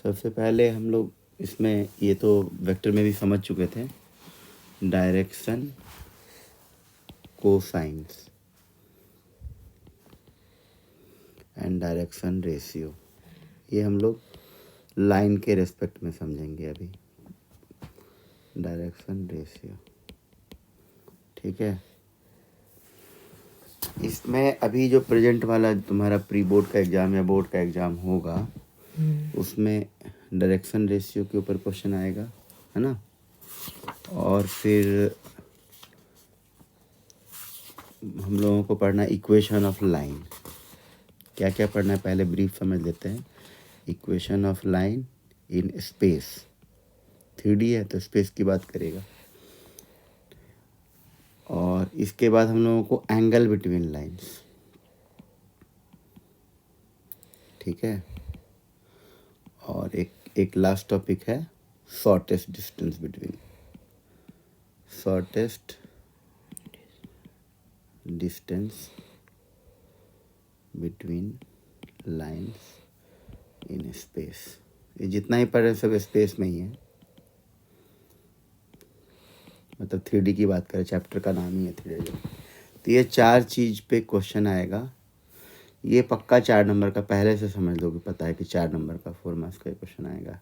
सबसे पहले हम लोग इसमें ये तो वेक्टर में भी समझ चुके थे, direction cosines and direction ratio, ये हम लोग लाइन के रेस्पेक्ट में समझेंगे अभी। डायरेक्शन रेशियो, ठीक है। इसमें अभी जो प्रेजेंट वाला तुम्हारा प्री बोर्ड का एग्ज़ाम या बोर्ड का एग्ज़ाम होगा, उसमें डायरेक्शन रेशियो के ऊपर क्वेश्चन आएगा, है ना। और फिर हम लोगों को पढ़ना इक्वेशन ऑफ लाइन। क्या क्या पढ़ना है पहले ब्रीफ समझ लेते हैं। Equation of line in space, 3D है तो स्पेस की बात करेगा। और इसके बाद हम लोगों को एंगल बिटवीन लाइंस, ठीक है। और एक लास्ट टॉपिक है shortest distance between, shortest distance between lines in space. ये जितना ही पढ़ रहे सब स्पेस में ही है, मतलब 3D की बात करें, चैप्टर का नाम ही है 3D। तो ये 4 चीज़ पे क्वेश्चन आएगा। ये पक्का 4 नंबर का, पहले से समझ लो कि पता है कि 4 नंबर का 4 मार्क्स का क्वेश्चन आएगा।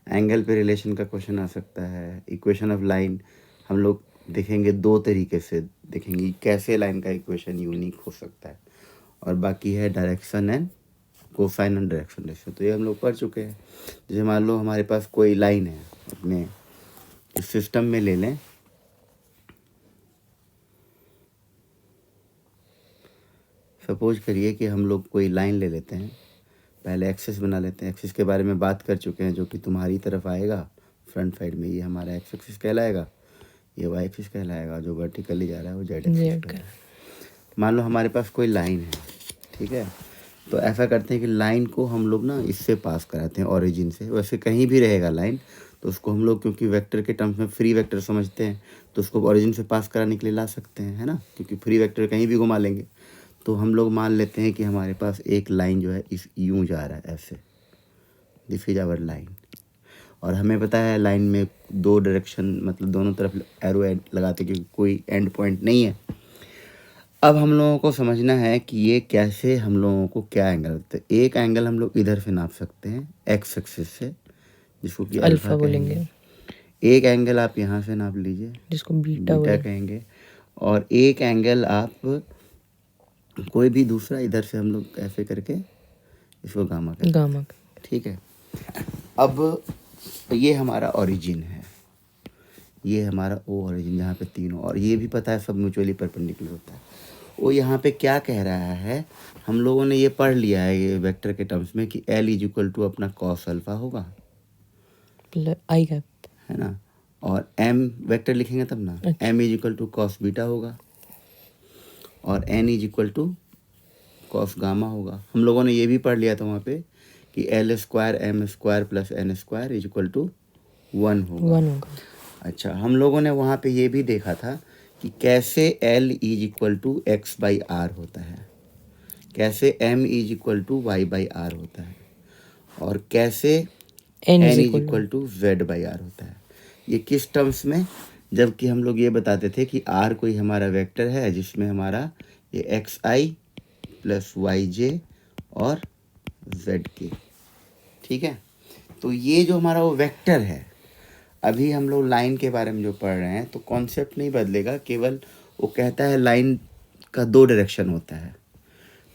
एंगल पे रिलेशन का क्वेश्चन आ सकता है। इक्वेशन ऑफ लाइन हम लोग देखेंगे 2 तरीके से, देखेंगे कैसे लाइन का इक्वेशन यूनिक हो सकता है। और बाकी है direction and cosine and direction ratio, तो ये हम लोग पढ़ चुके हैं। जैसे मान लो हमारे पास कोई लाइन है, अपने इस सिस्टम में ले लें, सपोज करिए कि हम लोग कोई लाइन ले लेते हैं। पहले एक्सिस बना लेते हैं। एक्सिस के बारे में बात कर चुके हैं, जो कि तुम्हारी तरफ आएगा फ्रंट साइड में, ये हमारा एक्स एक्सिस कहलाएगा, ये वाई एक्सिस कहलाएगा, जो वर्टिकली जा रहा है वो जेड एक्सिस कहलाएगा। मान लो हमारे पास कोई लाइन है, ठीक है। तो ऐसा करते हैं कि लाइन को हम लोग ना इससे पास कराते हैं, ओरिजिन से। वैसे कहीं भी रहेगा लाइन, तो उसको हम लोग क्योंकि वेक्टर के टर्म्स में फ्री वेक्टर समझते हैं, तो उसको ओरिजिन से पास कराने के लिए ला सकते हैं, है ना, क्योंकि फ्री वेक्टर कहीं भी घुमा लेंगे। तो हम लोग मान लेते हैं कि हमारे पास एक लाइन जो है इस यूँ जा रहा है, ऐसे, दिस इज आवर लाइन। और हमें पता है लाइन में 2 डायरेक्शन, मतलब दोनों तरफ एरो लगाते, क्योंकि कोई एंड पॉइंट नहीं है। अब हम लोगों को समझना है कि ये कैसे हम लोगों को क्या एंगल लगता है। एक एंगल हम लोग इधर से नाप सकते हैं एक्स एक्सिस से, जिसको कि अल्फा बोलेंगे। एक एंगल आप यहाँ से नाप लीजिए, जिसको बीटा कहेंगे। और एक एंगल आप कोई भी दूसरा इधर से हम लोग ऐसे करके इसको गामा कहेंगे, ठीक है। अब ये हमारा ओरिजिन है, ये हमारा ओ ओरिजिन, जहाँ पे तीनों, और ये भी पता है सब म्यूचुअली परपेंडिकुलर होता है। वो यहाँ पे क्या कह रहा है, हम लोगों ने ये पढ़ लिया है ये वेक्टर के टर्म्स में कि L इज इक्वल टू अपना कॉस अल्फा होगा, आई कैप, है ना। और M वेक्टर लिखेंगे तब ना, M is equal to cos beta होगा, और N is equal to cos gamma होगा। हम लोगों ने ये भी पढ़ लिया था वहाँ पे कि L square M square plus N square is equal to 1 होगा। अच्छा, हम लोगों ने वहाँ पे ये भी देखा था कि कैसे L is equal to x by r होता है, कैसे M is equal to y by r होता है, और कैसे N is equal to z by r होता है। ये किस टर्म्स में, जबकि हम लोग ये बताते थे कि R कोई हमारा वेक्टर है जिसमें हमारा ये एक्स आई प्लस वाई जे और जेड के, ठीक है। तो ये जो हमारा वो वेक्टर है, अभी हम लोग लाइन के बारे में जो पढ़ रहे हैं, तो कॉन्सेप्ट नहीं बदलेगा, केवल वो कहता है लाइन का 2 डायरेक्शन होता है।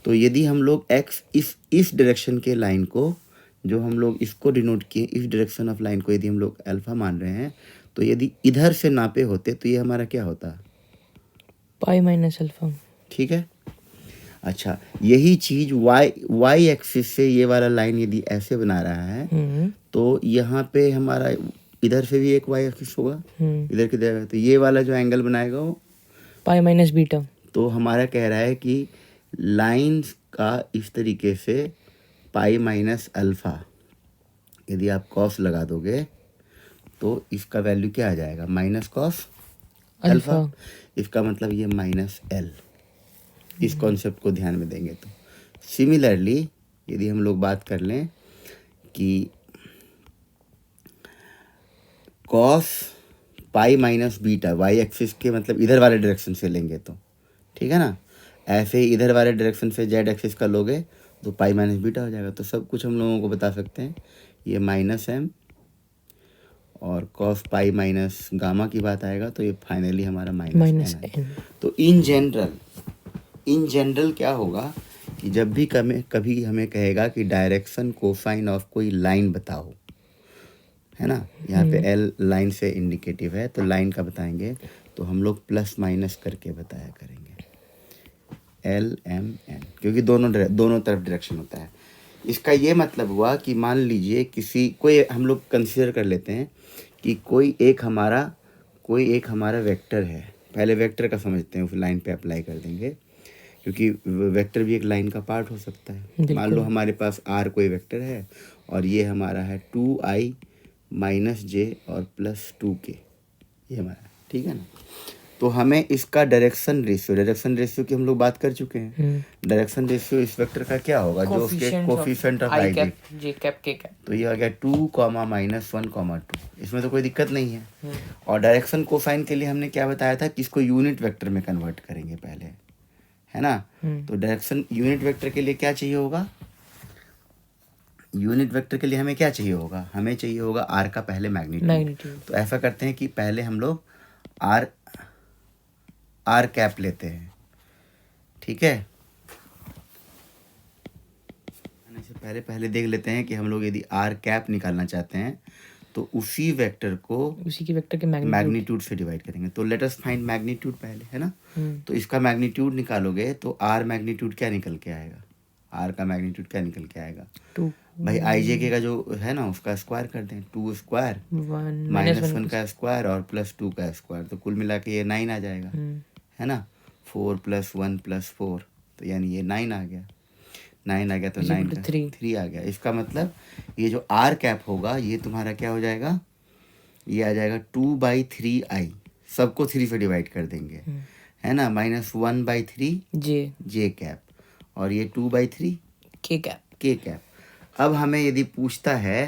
तो यदि हम लोग एक्स इस डायरेक्शन के लाइन को, जो हम लोग इसको डिनोट किए, इस डायरेक्शन ऑफ लाइन को यदि हम लोग अल्फा मान रहे हैं, तो यदि इधर से नापे होते तो ये हमारा क्या होता, पाई माइनस अल्फा, ठीक है। अच्छा, यही चीज वाई एक्सिस से ये वाला लाइन यदि ऐसे बना रहा है, तो यहाँ पे हमारा इधर से भी एक वाई एक्सिस होगा, इधर की तरफ, तो ये वाला जो एंगल बनाएगा वो पाई माइनस बीटा। तो हमारा कह रहा है कि लाइंस का इस तरीके से पाई माइनस अल्फा, यदि आप कॉस लगा दोगे तो इसका वैल्यू क्या आ जाएगा, माइनस कॉस अल्फा। इसका मतलब ये माइनस एल। इस कॉन्सेप्ट को ध्यान में देंगे तो सिमिलरली यदि हम लोग बात कर लें कि cos pi minus beta, y axis के मतलब इधर वाले डायरेक्शन से लेंगे तो, ठीक है ना। ऐसे ही इधर वाले डायरेक्शन से जेड एक्सिस का लोगे तो पाई माइनस बीटा हो जाएगा। तो सब कुछ हम लोगों को बता सकते हैं। ये माइनस एम और कॉस पाई माइनस गामा की बात आएगा तो ये फाइनली हमारा माइनस माइनस एन है। एन। तो इन जनरल क्या होगा कि जब भी कभी हमें कहेगा कि डायरेक्शन कोसाइन ऑफ कोई लाइन बताओ, है ना, यहाँ पे एल लाइन से इंडिकेटिव है तो लाइन का बताएंगे तो हम लोग प्लस माइनस करके बताया करेंगे, एल एम एन, क्योंकि दोनों तरफ डायरेक्शन होता है। इसका ये मतलब हुआ कि मान लीजिए कोई हम लोग कंसीडर कर लेते हैं कि कोई एक हमारा वेक्टर है। पहले वेक्टर का समझते हैं, उस लाइन पे अप्लाई कर देंगे, क्योंकि वेक्टर भी एक लाइन का पार्ट हो सकता है। मान लो बिल्कुल। हमारे पास आर कोई वेक्टर है और ये हमारा है 2i माइनस जे और प्लस 2k, ये हमारा, ठीक है ना। तो हमें इसका डायरेक्शन रेशियो की हम लोग बात कर चुके हैं। डायरेक्शन रेशियो इस वेक्टर का क्या होगा, जो उसके coefficient of I i cap J cap के कैप। तो ये आ गया 2 कॉमा माइनस 1 कॉमा 2, इसमें तो कोई दिक्कत नहीं है। और डायरेक्शन कोसाइन के लिए हमने क्या बताया था कि इसको यूनिट वेक्टर में कन्वर्ट करेंगे पहले, है ना। तो डायरेक्शन यूनिट वेक्टर के लिए क्या चाहिए होगा, यूनिट वेक्टर के लिए हमें क्या चाहिए होगा, हमें चाहिए होगा आर का पहले मैग्नीट्यूड। तो ऐसा करते हैं कि पहले हम लोग आर कैप लेते हैं, ठीक है। पहले देख लेते हैं कि हम लोग यदि आर कैप निकालना चाहते हैं तो उसी के वेक्टर के मैग्नीट्यूड से डिवाइड करेंगे। तो लेट अस फाइंड मैग्नीट्यूड पहले, है ना। तो इसका मैग्नीट्यूड निकालोगे तो आर मैग्नीट्यूड क्या निकल के आएगा, आर का मैग्नीट्यूड क्या निकल के आएगा, भाई आई जे के का जो है ना उसका स्क्वायर कर दें, 2 स्क्वायर माइनस 1 का स्क्वायर और प्लस 2 का स्क्वायर, तो कुल मिला के ये 9 आ जाएगा, है ना। 4 + 1 + 4 तो यानी ये 9 आ गया, 9 आ गया तो 9 का 3 आ गया। इसका मतलब ये जो आर कैप होगा ये तुम्हारा क्या हो जाएगा, ये आ जाएगा 2/3i, सबको 3 से डिवाइड कर देंगे, है ना, माइनस 1/3 जे कैप और ये 2/3 के कैप। अब हमें यदि पूछता है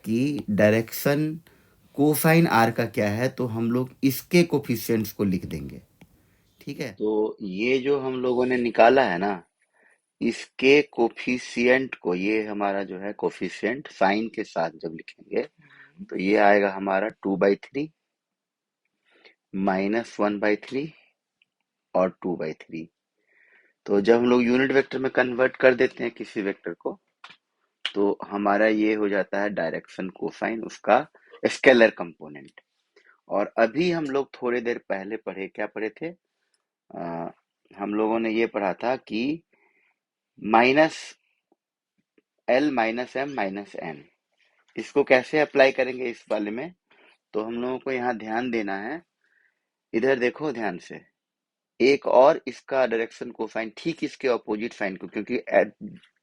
कि डायरेक्शन कोसाइन आर का क्या है तो हम लोग इसके कोफिशिएंट्स को लिख देंगे, ठीक है। तो ये जो हम लोगों ने निकाला है ना, इसके कोफिशिएंट को, ये हमारा जो है कोफिशिएंट साइन के साथ जब लिखेंगे तो ये आएगा हमारा 2/3 माइनस 1/3 और 2/3। तो जब हम लोग यूनिट वेक्टर में कन्वर्ट कर देते हैं किसी वेक्टर को तो हमारा ये हो जाता है डायरेक्शन कोसाइन, उसका स्केलर कंपोनेंट। और अभी हम लोग थोड़ी देर पहले क्या पढ़े थे, हम लोगों ने ये पढ़ा था कि minus l minus m minus n, इसको कैसे अप्लाई करेंगे इस वाले में। तो हम लोगों को यहाँ ध्यान देना है, इधर देखो ध्यान से, एक और इसका डायरेक्शन कोसाइन ठीक इसके ऑपोजिट साइन को, क्योंकि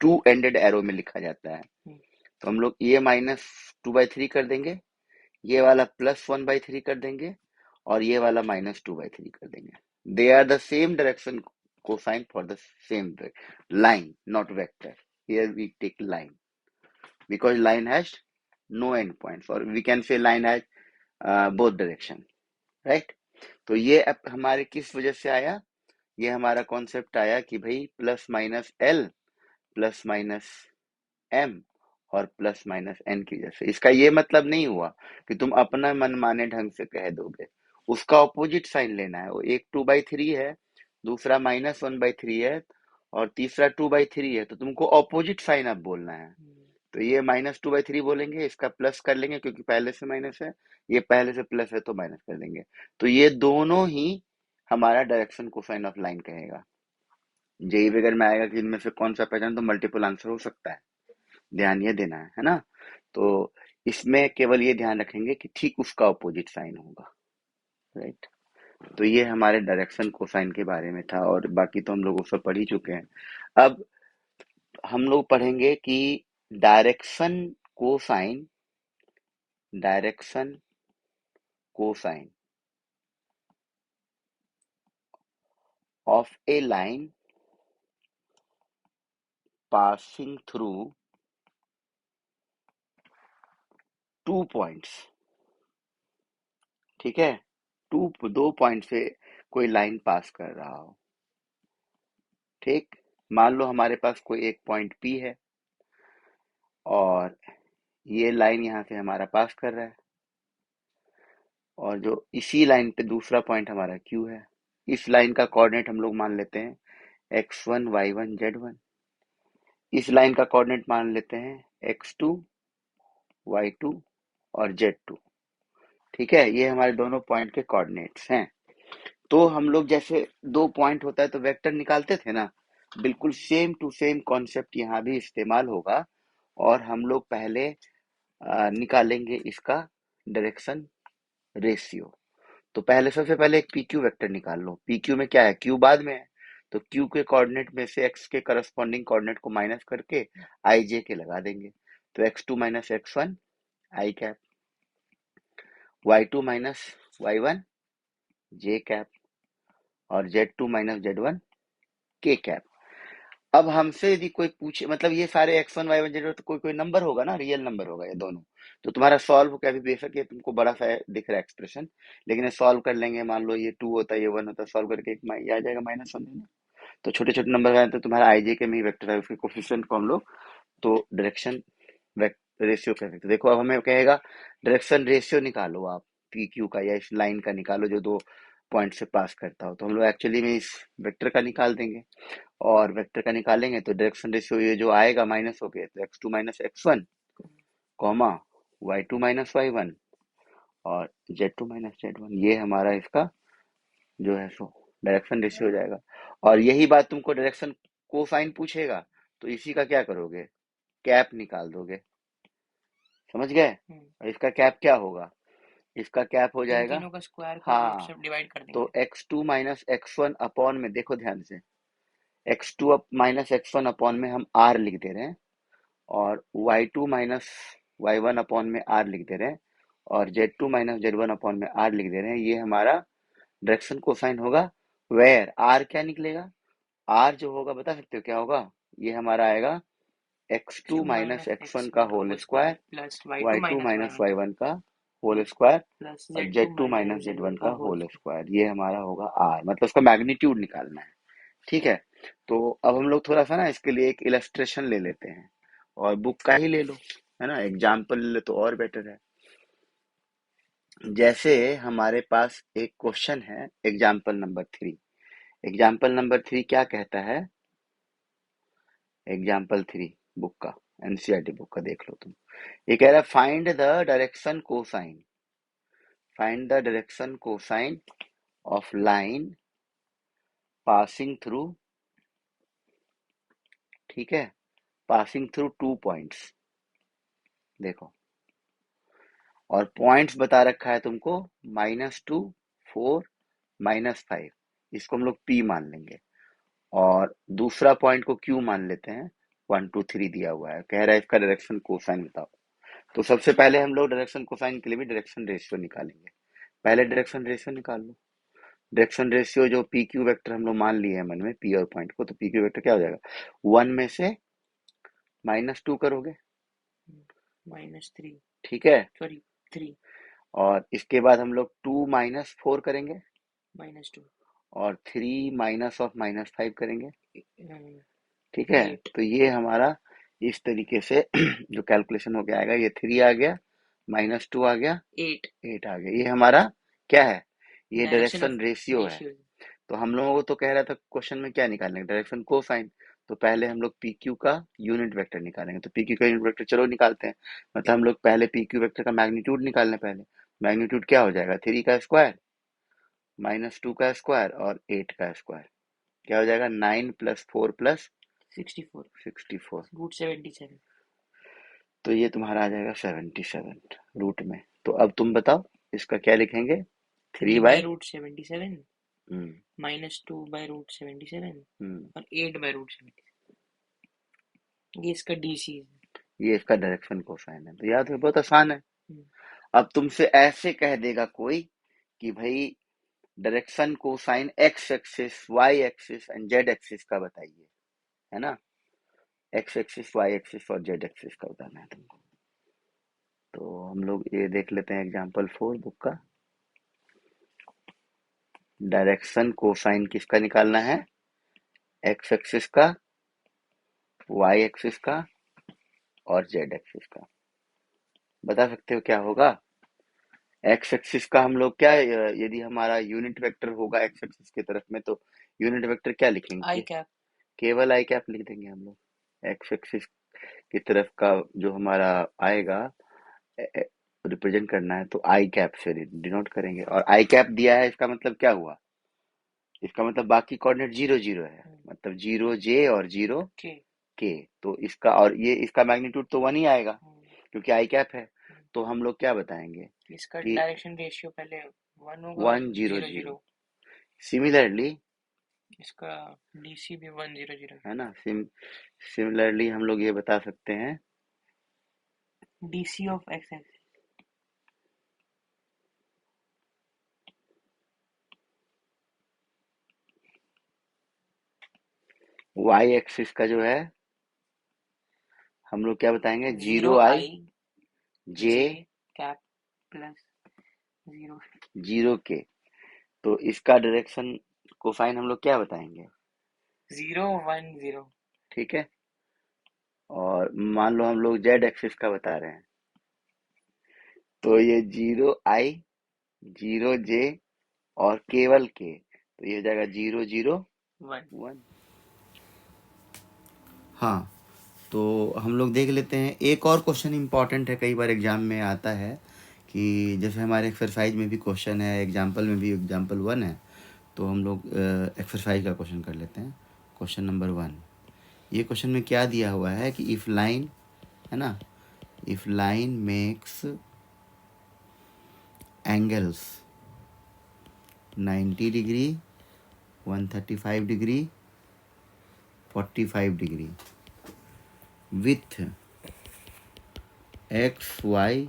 2 एंडेड एरो में लिखा जाता है, तो हम लोग ये -2/3 कर देंगे, ये वाला +1/3 कर देंगे और ये वाला -2/3 कर देंगे। They are the same direction cosine for the same line, not vector. Here we take line because line has no end points, or we can say line has both direction, right। तो ये अब हमारे किस वजह से आया, ये हमारा कॉन्सेप्ट आया कि भाई plus minus l plus minus m और प्लस माइनस एन की वजह से। इसका ये मतलब नहीं हुआ कि तुम अपना मनमाने ढंग से कह दोगे, उसका ऑपोजिट साइन लेना है। वो एक 2/3 है, दूसरा -1/3 है और तीसरा 2/3 है, तो तुमको ऑपोजिट साइन अब बोलना है। तो ये -2/3 बोलेंगे, इसका प्लस कर लेंगे क्योंकि पहले से माइनस है, ये पहले से प्लस है तो माइनस कर देंगे। तो ये दोनों ही हमारा डायरेक्शन कोसाइन ऑफ लाइन कहेगा। जेई वगैरह में आएगा कि इनमें से कौन सा पहचान, तो मल्टीपल आंसर हो सकता है, ध्यान ये देना है ना। तो इसमें केवल ये ध्यान रखेंगे कि ठीक उसका ऑपोजिट साइन होगा, राइट। तो ये हमारे डायरेक्शन कोसाइन के बारे में था, और बाकी तो हम लोग उससे पढ़ ही चुके हैं। अब हम लोग पढ़ेंगे कि direction cosine direction cosine of a line passing through 2 points, ठीक है, दो पॉइंट से कोई लाइन पास कर रहा हो। ठीक, मान लो हमारे पास कोई एक पॉइंट P है और ये लाइन यहाँ से हमारा पास कर रहा है, और जो इसी लाइन पे दूसरा पॉइंट हमारा Q है। इस लाइन का कोऑर्डिनेट हम लोग मान लेते हैं x1 y1 z1। इस लाइन का कोऑर्डिनेट मान लेते हैं x2 y2 और z2। ठीक है, ये हमारे दोनों पॉइंट के कोऑर्डिनेट्स हैं। तो हम लोग जैसे दो पॉइंट होता है तो वेक्टर निकालते थे ना, बिल्कुल सेम टू सेम कॉन्सेप्ट यहाँ भी इस्तेमाल होगा। और हम लोग पहले निकालेंगे इसका डायरेक्शन रेशियो। तो पहले सबसे पहले एक PQ वेक्टर निकाल लो। PQ में क्या है, Q बाद में है, तो Q के कोऑर्डिनेट में से x के करस्पॉन्डिंग कोऑर्डिनेट को माइनस करके IJ के लगा देंगे। तो x2 minus x1 I cap, y2 minus y1 J cap, और Z2 minus Z1 K cap. अब हमसे यदि कोई पूछे, मतलब ये सारे x1 y1 z1 तो कोई कोई नंबर होगा ना, रियल नंबर होगा ये दोनों। तो तुम्हारा सॉल्व क्या भी बेशक ये तुमको बड़ा सा दिख रहा है एक्सप्रेशन, लेकिन ये सॉल्व कर लेंगे। मान लो ये 2 होता है, ये 1 होता है, सॉल्व करके ये आ जाएगा -1 देना। तो छोटे छोटे नंबर आए तो तुम्हारा IJ के में ही वेक्टर है, उसके कोफिशिएंट को हम लोग तो डायरेक्शन रेशियो कह सकते हैं। देखो अब हमें कहेगा डायरेक्शन रेशियो निकालो आप PQ का, या इस लाइन का निकालो जो दो पॉइंट से पास करता हो। तो हम लोग एक्चुअली में इस वेक्टर का निकाल देंगे, और वेक्टर का निकालेंगे तो डायरेक्शन रेशियो ये जो आएगा माइनस हो गया, तो x2 minus x1 comma y2 minus y1 और z2 माइनस z1, ये हमारा इसका जो है सो डायरेक्शन रेशियो हो जाएगा। और यही बात तुमको डायरेक्शन कोसाइन पूछेगा तो इसी का क्या करोगे, कैप निकाल दोगे। समझ गए। और इसका कैप क्या होगा, इसका कैप हो इन जाएगा, तीनों का स्क्वायर कर रूट हाँ, से डिवाइड कर तो देंगे। x2 माइनस x1 अपॉन में, देखो ध्यान से, x2 up minus x1 upon में हम r लिख दे रहे हैं, और y2 माइनस y1 अपॉन में r लिख दे रहे हैं, और z2 माइनस z1 अपॉन में r लिख दे रहे हैं। ये हमारा डायरेक्शन कोसाइन होगा। वेयर r क्या निकलेगा, r जो होगा बता सकते हो क्या होगा, ये हमारा आएगा x2 माइनस x1 का whole square, plus y2 y2 minus minus y1 y1 का होल स्क्वायर, प्लस और z2 z2 minus minus z1 z1 का का होल होल स्क्वायर। स्क्वायर। ये हमारा होगा r, मतलब उसका मैग्नीट्यूड निकालना है। ठीक है, तो अब हम लोग थोड़ा सा ना इसके लिए एक इलस्ट्रेशन ले लेते हैं, और बुक का ही ले लो, है ना, एग्जाम्पल ले लो तो और बेटर है। जैसे हमारे पास एक क्वेश्चन है एग्जाम्पल नंबर 3 क्या कहता है, एग्जाम्पल 3 बुक का, एनसीईआरटी बुक का देख लो तुम। ये कह रहा है find the direction cosine of line passing through, ठीक है, पासिंग थ्रू 2 पॉइंट्स। देखो, और पॉइंट्स बता रखा है तुमको -2 4 -5, इसको हम लोग P मान लेंगे, और दूसरा पॉइंट को Q मान लेते हैं। 1 2 3 दिया हुआ है, कह रहा है इसका डायरेक्शन कोसाइन बताओ। तो सबसे पहले हम लोग डायरेक्शन कोसाइन के लिए भी डायरेक्शन रेशियो निकालेंगे। पहले डायरेक्शन रेशियो निकाल लो। डायरेक्शन रेशियो जो PQ वेक्टर हम लोग मान लिए हैं मन में, P और पॉइंट को, तो PQ वेक्टर क्या हो जाएगा, 1 में से -2 करोगे, -3, ठीक है, सॉरी 3, और इसके बाद हम लोग 2 -4 करेंगे, -2, और 3 माइनस ऑफ -5 करेंगे। 8, ठीक है, तो ये हमारा इस तरीके से जो कैलकुलेशन हो गया आएगा, ये 3 आ गया, -2 आ गया, 8 8 आ गया। ये हमारा क्या है, ये डायरेक्शन ऑफ डायरेक्शन रेशियो है। रेशियो। तो हम लोगों को तो कह रहा था क्वेश्चन में क्या निकालने, डायरेक्शन कोसाइन। तो पहले हम लोग PQ का यूनिट वेक्टर निकालेंगे। तो PQ का यूनिट वेक्टर चलो निकालते हैं। मतलब हम लोग पहले PQ वेक्टर का मैग्नीट्यूड निकालने, पहले मैग्नीट्यूड क्या हो जाएगा, 3 का स्क्वायर -2 का स्क्वायर और 8 का स्क्वायर, क्या हो जाएगा, 9 + 4 + 64 64। √77। तो ये तुम्हारा आ जाएगा 77 रूट में। तो अब तुम बताओ इसका क्या लिखेंगे, 3 3 बाय, बाय √77 हम्म -2 बाय √77 हम्म और 8 बाय √77। ये इसका DC है। ये इसका डायरेक्शन कोसाइन है, तो याद है, बहुत आसान है। अब तुमसे ऐसे कह देगा कोई कि भाई direction cosine x axis, y axis and z axis का बताइए, है ना, x एक्सिस, y एक्सिस और z एक्सिस का बताना है तुमको। तो हम लोग ये देख लेते हैं एग्जांपल 4 बुक का। डायरेक्शन कोसाइन किसका निकालना है? एक्स एक्सिस का, वाई एक्सिस का और जेड एक्सिस का। बता सकते हो क्या होगा? एक्स एक्सिस का हम लोग क्या, यदि हमारा यूनिट वेक्टर होगा एक्स एक्सिस की तरफ में, तो यूनिट वेक्टर क्या लिखेंगे? आई कैप। केवल आई कैप लिख देंगे हम लोग। एक्स एक्सिस की तरफ का जो हमारा आएगा, रिप्रेजेंट करना है तो आई कैप से डिनोट करेंगे। और आई कैप दिया है, इसका मतलब क्या हुआ? इसका मतलब बाकी कोऑर्डिनेट 0 0 है, मतलब 0 j और 0 के। k। तो इसका और ये इसका मैग्नीट्यूड तो 1 ही आएगा क्योंकि आई कैप है। तो हम लोग क्या बताएंगे इसका कि डायरेक्शन रेशियो पहले 1 होगा, 1 0 0 0। 0। सिमिलरली, इसका डीसी भी 1 0 0 है ना, सिमिलरली हम लोग ये बता सकते हैं, DC of x axis. Y axis का जो है हम लोग क्या बताएंगे? 0 0 i i j j cap plus 0 0 k। तो इसका डायरेक्शन कोसाइन हम लोग क्या बताएंगे? 0 1 0। ठीक है। और मान लो हम लोग जेड एक्सिस का बता रहे हैं, तो ये 0 i 0 j और केवल के, तो ये हो जाएगा 0 0 1। 1। हाँ, तो हम लोग देख लेते हैं। एक और क्वेश्चन इंपॉर्टेंट है, कई बार एग्जाम में आता है कि जैसे हमारे एक्सरसाइज में भी क्वेश्चन है, एग्जाम्पल में भी एग्जाम्पल 1 है। तो हम लोग एक्सरसाइज का क्वेश्चन कर लेते हैं। क्वेश्चन नंबर 1, ये क्वेश्चन में क्या दिया हुआ है कि इफ़ लाइन, है ना, if line makes angles 90 degree, 135 degree, 45 degree with x y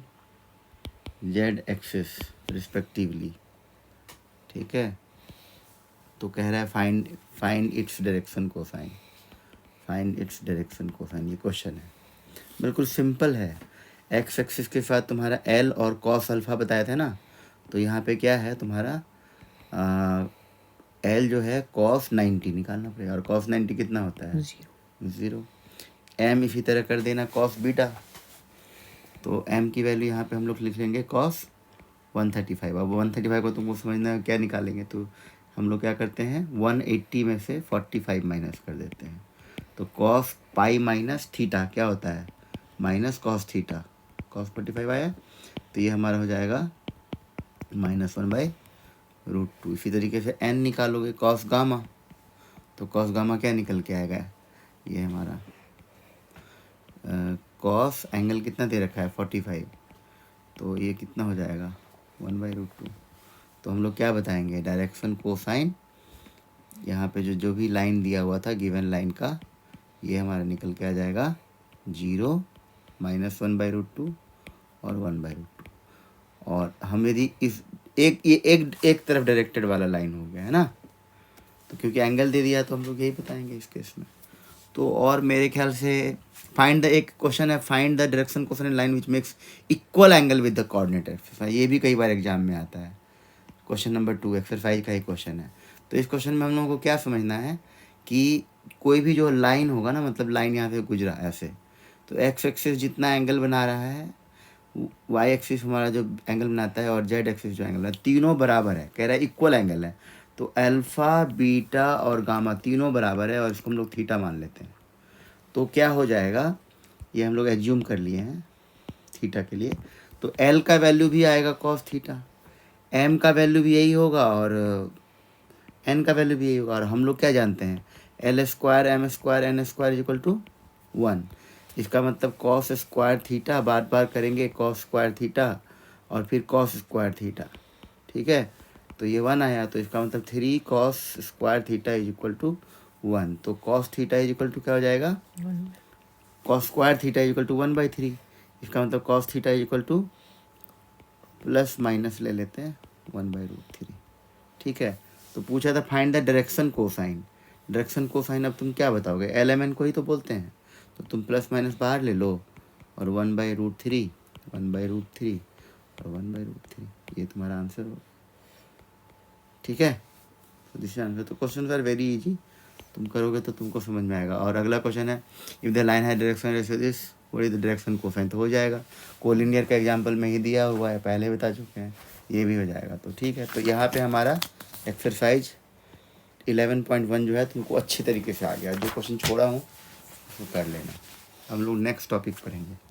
z axis respectively. ठीक है। तो कह रहा है find find its direction cosine, find its direction cosine. ये क्वेश्चन है, बिल्कुल सिंपल है। एक्स एक्सिस के साथ तुम्हारा एल और कॉस अल्फा बताया था ना, तो यहाँ पे क्या है तुम्हारा एल जो है कॉस 90 निकालना पड़ेगा, और कॉस 90 कितना होता है? 0। एम इसी तरह कर देना कॉस बीटा, तो एम की वैल्यू यहाँ पे हम लोग लिख लेंगे कॉस 135। अब 135 को तुमको समझना क्या निकालेंगे, तो हम लोग क्या करते हैं 180 में से 45 माइनस कर देते हैं। तो कॉस पाई माइनस थीटा क्या होता है? Minus cos theta. कॉस 45 आया, तो ये हमारा हो जाएगा -1/√2। इसी तरीके से n निकालोगे कॉस गामा, तो कॉस गामा क्या निकल के आएगा? ये हमारा कॉस एंगल कितना दे रखा है 45, तो ये कितना हो जाएगा 1/√2। तो हम लोग क्या बताएंगे? डायरेक्शन कोसाइन, यहाँ पे जो जो भी लाइन दिया हुआ था गिवन लाइन का, ये हमारा निकल के आ जाएगा 0, -1/√2 और 1/√2। और हम यदि इस एक तरफ डायरेक्टेड वाला लाइन हो गया है ना, तो क्योंकि एंगल दे दिया तो हम लोग यही बताएंगे इस केस में। तो और मेरे ख्याल से फाइंड द, एक क्वेश्चन है find the direction cosine line which makes equal angle with the coordinate axis. ये भी कई बार एग्जाम में आता है। क्वेश्चन नंबर 2 एक्सरसाइज का ही क्वेश्चन है। तो इस क्वेश्चन में हम लोगों को क्या समझना है कि कोई भी जो लाइन होगा ना, मतलब लाइन यहाँ से गुजरा ऐसे, तो एक्स एक्सिस जितना एंगल बना रहा है, वाई एक्सिस हमारा जो एंगल बनाता है, और जेड एक्सिस जो एंगल है, तीनों बराबर है। कह रहा है इक्वल एंगल है, तो अल्फ़ा बीटा और गामा तीनों बराबर है, और इसको हम लोग थीटा मान लेते हैं। तो क्या हो जाएगा, ये हम लोग एज्यूम कर लिए हैं थीटा के लिए, तो एल का वैल्यू भी आएगा कॉस थीटा, एम का वैल्यू भी यही होगा, और एन का वैल्यू भी यही होगा। और हम लोग क्या जानते हैं, l square m square n square equal to 1। इसका मतलब कॉस स्क्वायर थीटा, बार बार करेंगे कॉस स्क्वायर थीटा और फिर कॉस स्क्वायर थीटा। ठीक है, तो ये 1 आया, तो इसका मतलब 3 cos square theta is equal to 1। तो cos theta is equal to क्या हो जाएगा? Cos square theta is equal to 1/3। इसका मतलब cos theta is equal to plus minus ले लेते हैं 1/√3। ठीक है, तो पूछा था find the direction cosine. Direction cosine अब तुम क्या बताओगे? एल एम एन को ही तो बोलते हैं, तो तुम प्लस माइनस बाहर ले लो, और 1/√3 1/√3 और 1/√3, ये तुम्हारा आंसर हो। ठीक है, तो दिस आंसर। तो क्वेश्चन आर वेरी इजी, तुम करोगे तो तुमको समझ में आएगा। और अगला क्वेश्चन है इफ द लाइन है direction ratio this what is the direction coefficient, तो हो जाएगा। कोलिनियर का एग्जांपल में ही दिया हुआ है, पहले बता चुके हैं, ये भी हो जाएगा। तो ठीक है, तो यहाँ पे हमारा एक्सरसाइज 11.1 जो है तुमको अच्छे तरीके से आ गया। जो क्वेश्चन छोड़ा हूँ उसको कर लेना। हम लोग नेक्स्ट टॉपिक पढ़ेंगे।